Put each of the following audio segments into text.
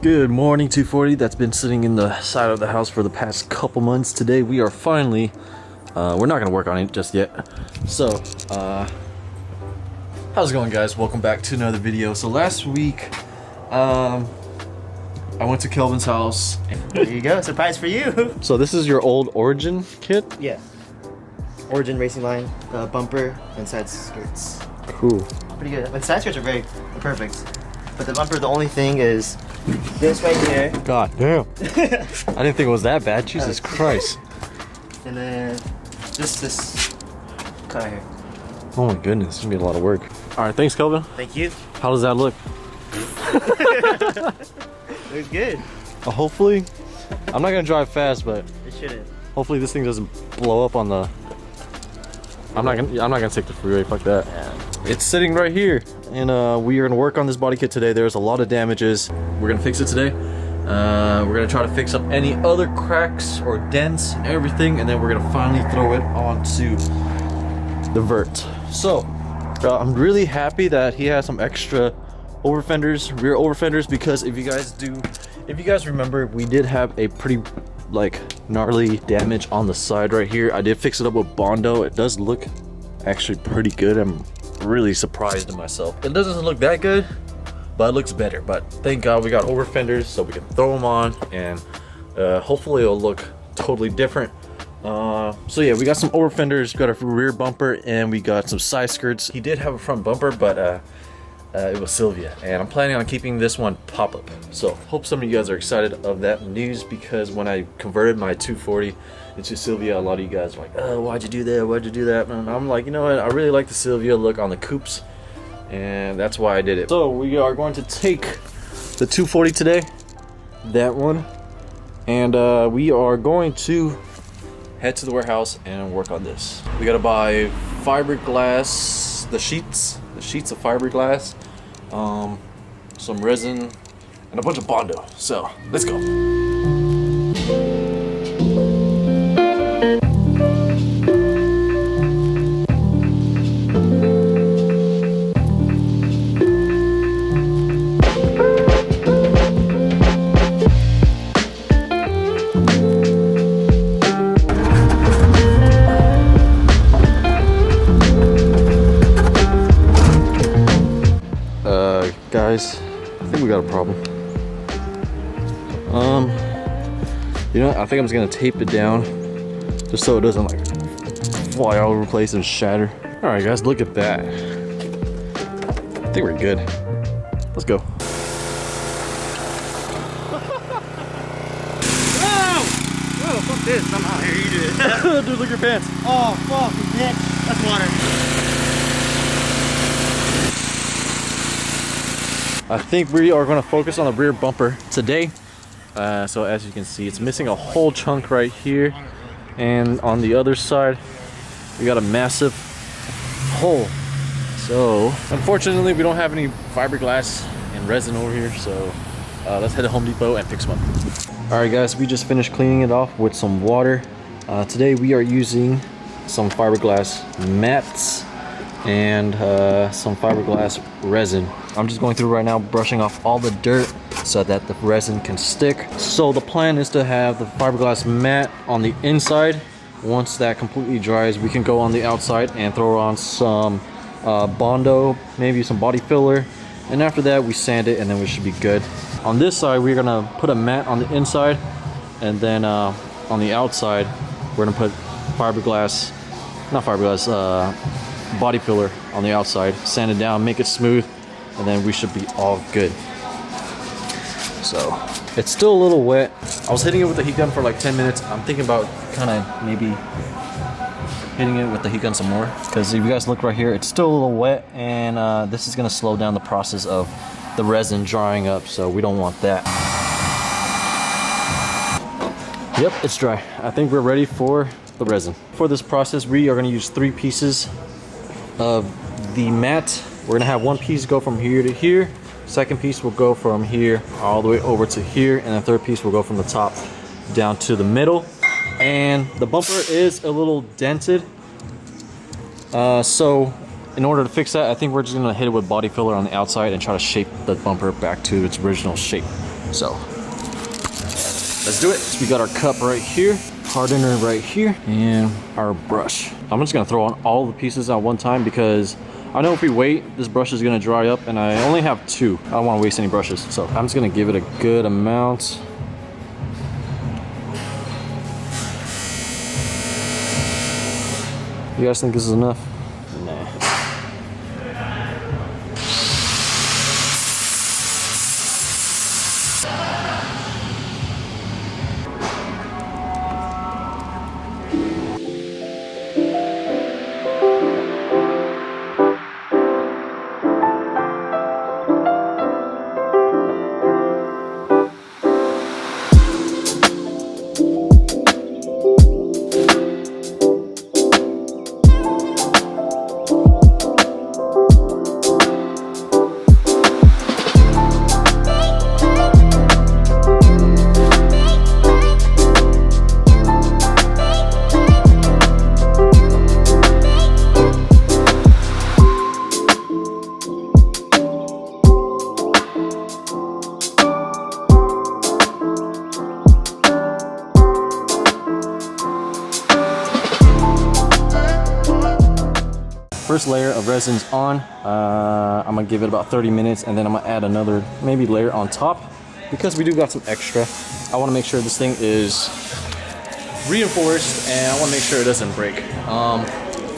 Good morning, 240. That's been sitting in the side of the house for the past couple months. Today we are finally, we're not gonna work on it just yet. So, how's it going, guys? Welcome back to another video. So last week, I went to Kelvin's house. There you go, surprise for you. So this is your old Origin kit? Yeah. Origin racing line, bumper, and side skirts. Cool. Pretty good. The side skirts are very perfect. But the bumper, the only thing is this right here. God damn. I didn't think it was that bad. Jesus Christ. And then just this cut right here. Oh my goodness, it's gonna be a lot of work. All right, thanks, Kelvin. Thank you. How does that look? Looks good. Hopefully, I'm not gonna drive fast, but It shouldn't. hopefully this thing doesn't blow up on the. I'm not gonna take the freeway. Fuck that. Yeah. It's sitting right here, and we are gonna work on this body kit today. There's a lot of damages. We're gonna fix it today. We're gonna try to fix up any other cracks or dents and everything, and then we're gonna finally throw it onto the vert. So I'm really happy that he has some extra over fenders, rear over fenders, because if you guys remember, we did have a pretty gnarly damage on the side right here. I did fix it up with Bondo. It does look actually pretty good. I'm really surprised in myself. It doesn't look that good, but it looks better. But thank God we got over fenders, so we can throw them on, and hopefully it'll look totally different. So yeah, we got some over fenders, got a rear bumper, and we got some side skirts. He did have a front bumper, but it was Sylvia, and I'm planning on keeping this one pop-up. So hope some of you guys are excited of that news, because when I converted my 240 into Sylvia, a lot of you guys were like, oh, why'd you do that, why'd you do that? And I'm like, you know what, I really like the Sylvia look on the coupes, and that's why I did it. So we are going to take the 240 today, that one, and we are going to head to the warehouse and work on this. We gotta buy fiberglass, the sheets of fiberglass, some resin, and a bunch of Bondo. So let's go. Guys, I think we got a problem. You know what? I think I'm just gonna tape it down just so it doesn't fly all over the place and shatter. All right, guys, look at that. I think we're good. Let's go. Whoa, fuck this. I'm out here. You do it. Dude, look at your pants. Oh, fuck, bitch. That's water. I think we are going to focus on the rear bumper today. So as you can see, it's missing a whole chunk right here, and on the other side we got a massive hole. So unfortunately we don't have any fiberglass and resin over here, so let's head to Home Depot and fix them up. All right, guys, we just finished cleaning it off with some water. Today we are using some fiberglass mats and some fiberglass resin. I'm just going through right now, brushing off all the dirt so that the resin can stick. So the plan is to have the fiberglass mat on the inside. Once that completely dries, we can go on the outside and throw on some Bondo, maybe some body filler, and after that we sand it, and then we should be good. On this side, we're gonna put a mat on the inside, and then on the outside we're gonna put fiberglass, not fiberglass, body filler on the outside, sand it down, make it smooth, and then we should be all good. So it's still a little wet. I was hitting it with the heat gun for like 10 minutes. I'm thinking about kind of maybe hitting it with the heat gun some more, because if you guys look right here, it's still a little wet, and this is going to slow down the process of the resin drying up, so we don't want that. Yep, it's dry. I think we're ready for the resin. For this process, we are going to use 3 pieces of the mat. We're gonna have one piece go from here to here, second piece will go from here all the way over to here, and the third piece will go from the top down to the middle. And the bumper is a little dented, so in order to fix that, I think we're just gonna hit it with body filler on the outside and try to shape the bumper back to its original shape. So let's do it. So we got our cup right here, hardener right here, and our brush. I'm just gonna throw on all the pieces at one time because I know if we wait, this brush is gonna dry up, and I only have 2. I don't wanna waste any brushes. So I'm just gonna give it a good amount. You guys think this is enough? Nah. First layer of resin's on. I'm gonna give it about 30 minutes, and then I'm gonna add another maybe layer on top because we do got some extra. I want to make sure this thing is reinforced, and I want to make sure it doesn't break.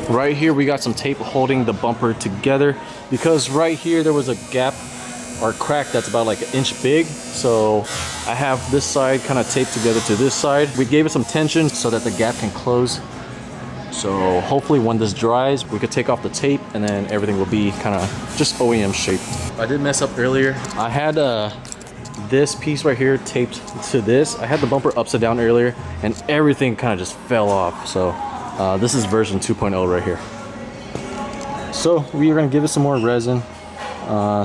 Right here we got some tape holding the bumper together because right here there was a gap or crack that's about like 1 inch big. So I have this side kind of taped together to this side. We gave it some tension so that the gap can close. So hopefully when this dries, we could take off the tape and then everything will be kind of just OEM shape. I did mess up earlier. I had this piece right here taped to this. I had the bumper upside down earlier and everything kind of just fell off. So this is version 2.0 right here. So we are gonna give it some more resin.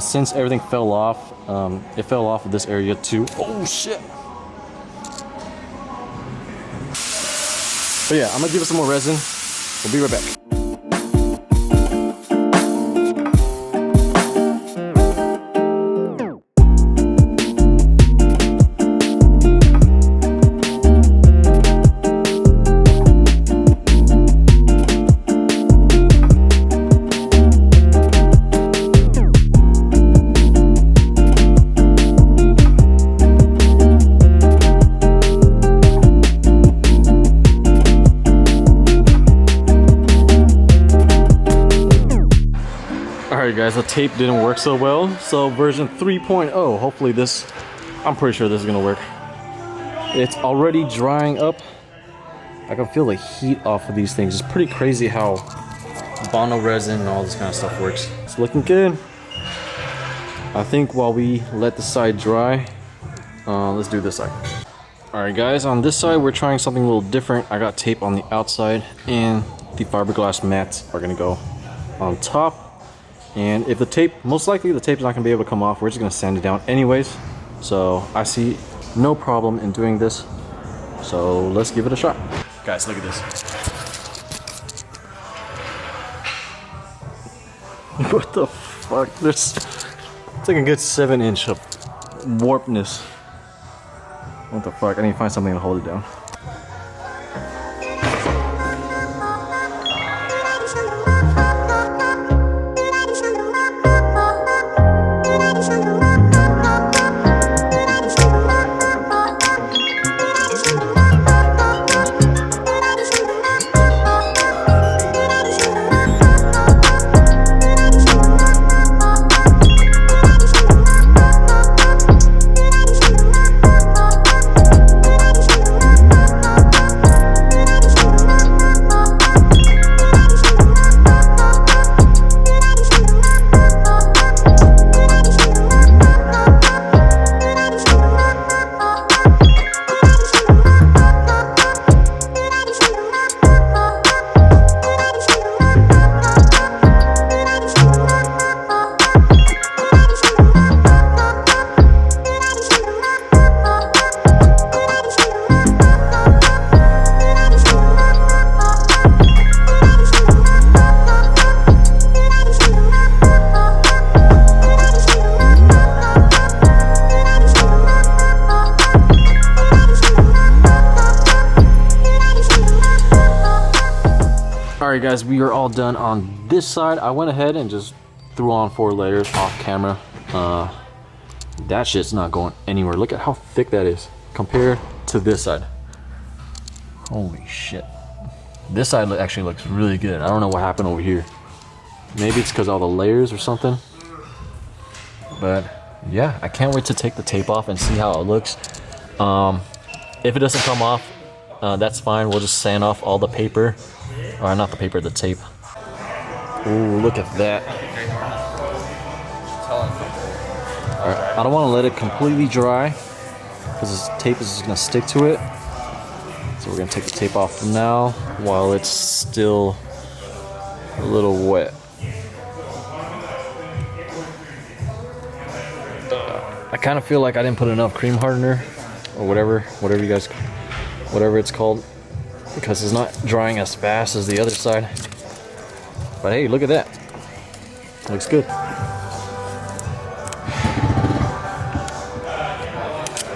Since everything fell off, it fell off of this area too. Oh shit. But yeah, I'm gonna give it some more resin. We'll be right back. Alright guys, the tape didn't work so well, so version 3.0, hopefully this, I'm pretty sure this is gonna work. It's already drying up. I can feel the heat off of these things. It's pretty crazy how Bondo resin and all this kind of stuff works. It's looking good. I think while we let the side dry, let's do this side. Alright guys, on this side we're trying something a little different. I got tape on the outside and the fiberglass mats are gonna go on top. And if the tape, most likely the tape's not gonna be able to come off, we're just gonna sand it down anyways. So I see no problem in doing this. So let's give it a shot. Guys, look at this. What the fuck? There's, it's like a good 7 inch of warpness. What the fuck? I need to find something to hold it down. right guys, we are all done on this side. I went ahead and just threw on 4 layers off camera. That shit's not going anywhere. Look at how thick that is compared to this side. Holy shit. This side actually looks really good. I don't know what happened over here. Maybe it's because all the layers or something. But yeah, I can't wait to take the tape off and see how it looks. If it doesn't come off, that's fine. We'll just sand off all the paper. Or not the paper, the tape. Ooh, look at that. Alright, I don't want to let it completely dry because this tape is just going to stick to it. So we're going to take the tape off now while it's still a little wet. I kind of feel like I didn't put enough cream hardener or whatever it's called, because it's not drying as fast as the other side. But hey, look at that. Looks good.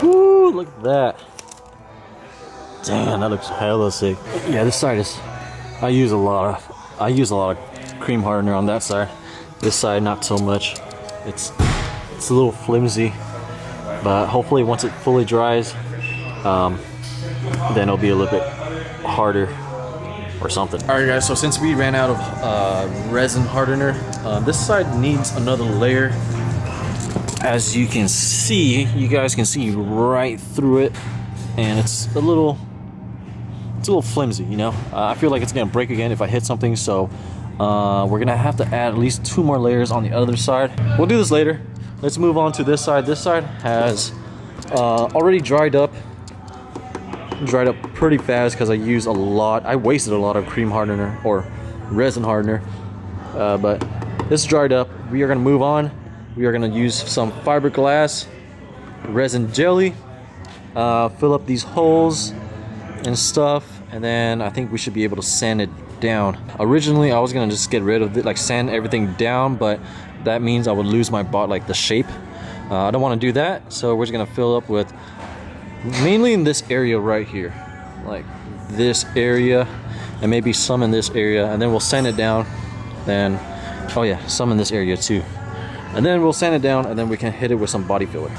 Woo, look at that. Damn, that looks hella sick. Yeah, this side is, I use a lot of cream hardener on that side. This side, not so much. It's a little flimsy, but hopefully once it fully dries, then it'll be a little bit harder or something. All right guys, so since we ran out of resin hardener, this side needs another layer. As you can see, you guys can see right through it, and it's a little flimsy, you know. I feel like it's gonna break again if I hit something, so we're gonna have to add at least 2 more layers on the other side. We'll do this later. Let's move on to this side. This side has already dried up pretty fast because I wasted a lot of cream hardener or resin hardener, but this dried up. We are gonna move on. We are gonna use some fiberglass resin jelly, fill up these holes and stuff, and then I think we should be able to sand it down. Originally I was gonna just get rid of it, like sand everything down, but that means I would lose my the shape. I don't want to do that, so we're just gonna fill up with mainly in this area right here, like this area, and maybe some in this area, and then we'll sand it down. Then, oh yeah, some in this area too, and then we'll sand it down, and then we can hit it with some body filler.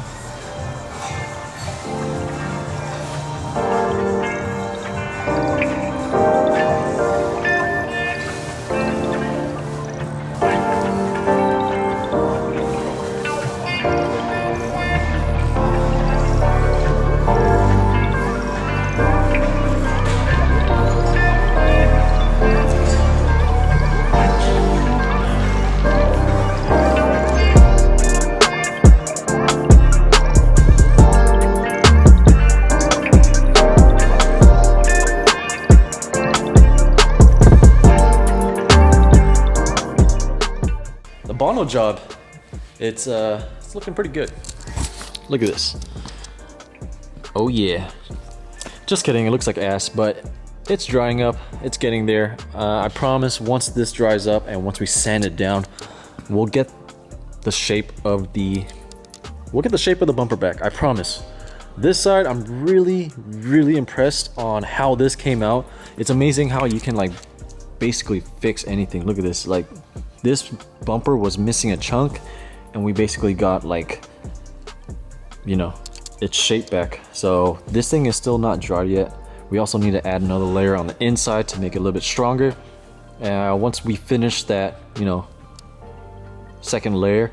Bondo job, it's looking pretty good. Look at this. Oh yeah. Just kidding, it looks like ass, but it's drying up. It's getting there. I promise once this dries up and once we sand it down, we'll get the shape of the bumper back. I promise. This side, I'm really impressed on how this came out. It's amazing how you can like basically fix anything. Look at this, like this bumper was missing a chunk and we basically got, like, you know, its shape back. So this thing is still not dry yet. We also need to add another layer on the inside to make it a little bit stronger. Once we finish that, you know, second layer,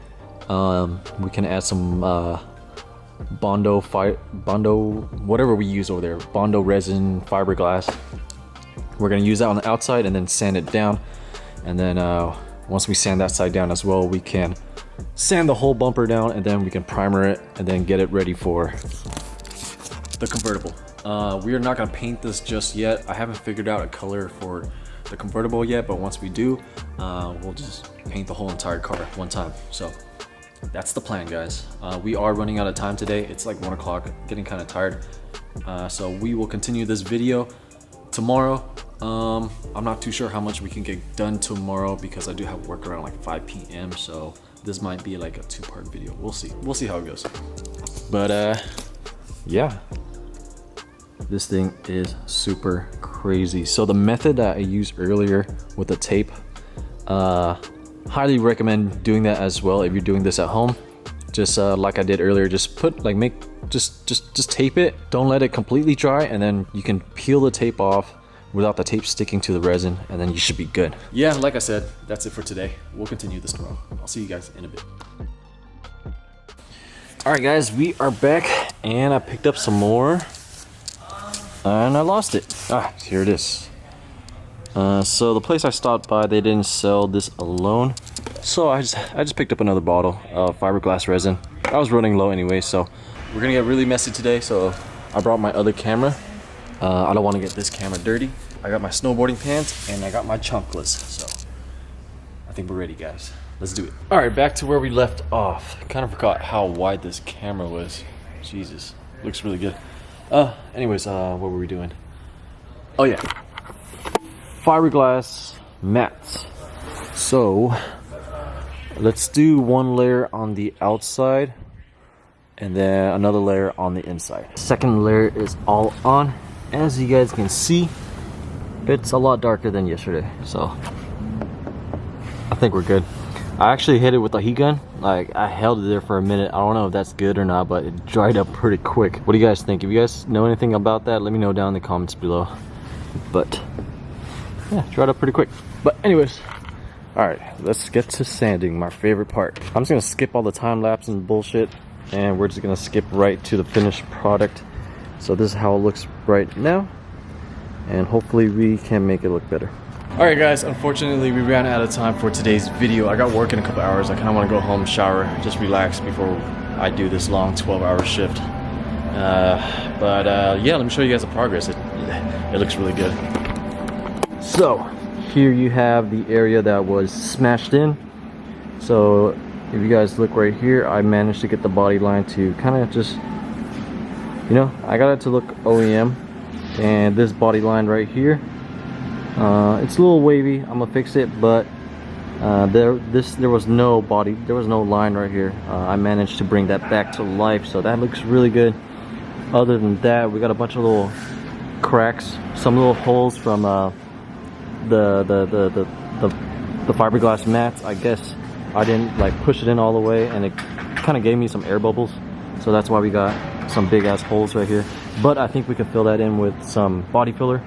we can add some Bondo, whatever we use over there, Bondo resin, fiberglass. We're gonna use that on the outside and then sand it down, and then once we sand that side down as well, we can sand the whole bumper down, and then we can primer it and then get it ready for the convertible. We are not gonna paint this just yet. I haven't figured out a color for the convertible yet, but once we do, we'll just paint the whole entire car at one time. So that's the plan, guys. We are running out of time today. It's like 1 o'clock, getting kind of tired. So we will continue this video tomorrow. I'm not too sure how much we can get done tomorrow because I do have work around like 5 p.m. So this might be like a 2-part video. We'll see how it goes. But yeah, this thing is super crazy. crazy. So the method that I used earlier with the tape, highly recommend doing that as well if you're doing this at home. Just like I did earlier, just put like just tape it. Don't let it completely dry, and then you can peel the tape off without the tape sticking to the resin, and then you should be good. Yeah, like I said, that's it for today. We'll continue this tomorrow. I'll see you guys in a bit. All right, guys, we are back, and I picked up some more, and I lost it. Here it is. So the place I stopped by, they didn't sell this alone, so I just picked up another bottle of fiberglass resin. I was running low anyway, so we're gonna get really messy today. So I brought my other camera. I don't want to get this camera dirty. I got my snowboarding pants and I got my chunkless, so I think we're ready, guys. Let's do it. All right, back to where we left off. Kind of forgot how wide this camera was. Jesus, looks really good. Anyways, what were we doing? Oh yeah, fiberglass mats. So let's do one layer on the outside and then another layer on the inside. Second layer is all on. As you guys can see, it's a lot darker than yesterday, so I think we're good. I actually hit it with a heat gun. Like, I held it there for a minute. I don't know if that's good or not, but it dried up pretty quick. What do you guys think? If you guys know anything about that, let me know down in the comments below. But yeah, dried up pretty quick. But anyways, all right, let's get to sanding, my favorite part. I'm just gonna skip all the time lapse and bullshit, and we're just gonna skip right to the finished product. So this is how it looks right now, and hopefully we can make it look better. All right, guys, unfortunately we ran out of time for today's video. I got work in a couple hours. I kind of want to go home, shower, just relax before I do this long 12-hour shift. Yeah, let me show you guys the progress. It looks really good. So here you have the area that was smashed in. So if you guys look right here, I managed to get the body line to kind of just, you know, I got it to look OEM. And this body line right here, it's a little wavy. I'm gonna fix it, but there was no body, there was no line right here. I managed to bring that back to life, so that looks really good. Other than that, we got a bunch of little cracks, some little holes from the fiberglass mats. I guess I didn't like push it in all the way, and it kind of gave me some air bubbles, so that's why we got some big ass holes right here. But I think we can fill that in with some body filler.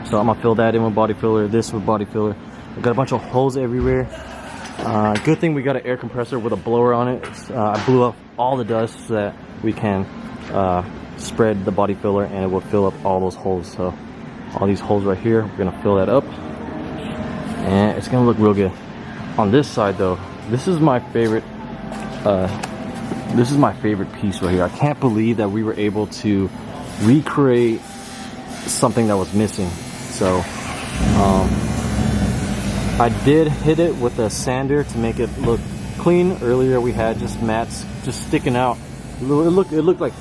So I'm gonna fill that in with body filler, this with body filler. We got a bunch of holes everywhere. Good thing we got an air compressor with a blower on it. I blew up all the dust so that we can spread the body filler, and it will fill up all those holes. So all these holes right here, we're gonna fill that up, and it's gonna look real good. On this side though, this is my favorite piece right here. I can't believe that we were able to recreate something that was missing. So I did hit it with a sander to make it look clean. Earlier we had just mats just sticking out. It looked like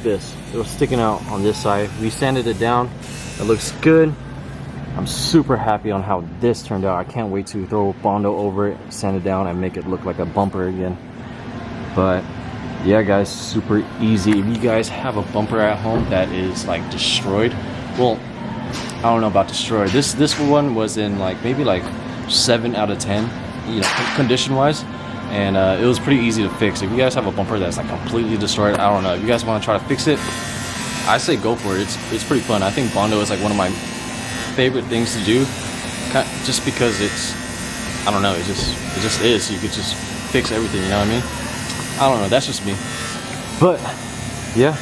this. It was sticking out on this side. We sanded it down. It looks good. I'm super happy on how this turned out. I can't wait to throw Bondo over it, sand it down, and make it look like a bumper again. But yeah, guys, super easy. If you guys have a bumper at home that is like destroyed, well, I don't know about destroyed. This one was in like maybe like 7 out of 10, you know, condition wise, and it was pretty easy to fix. If you guys have a bumper that's like completely destroyed, I don't know. If you guys want to try to fix it, I say go for it. It's pretty fun. I think Bondo is like one of my favorite things to do, just because it's, I don't know, it just is. You could just fix everything. You know what I mean? I don't know, that's just me. But yeah,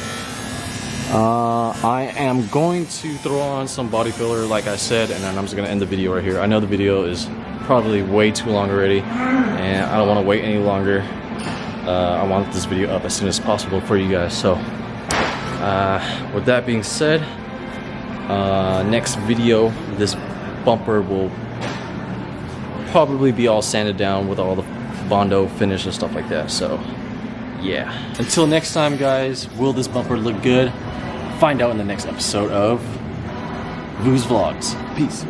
I am going to throw on some body filler like I said, and then I'm just gonna end the video right here. I know the video is probably way too long already, and I don't want to wait any longer. I want this video up as soon as possible for you guys. So with that being said, next video, this bumper will probably be all sanded down with all the Bondo finish and stuff like that. So yeah, until next time, guys, will this bumper look good? Find out in the next episode of Vu's Vlogs. Peace.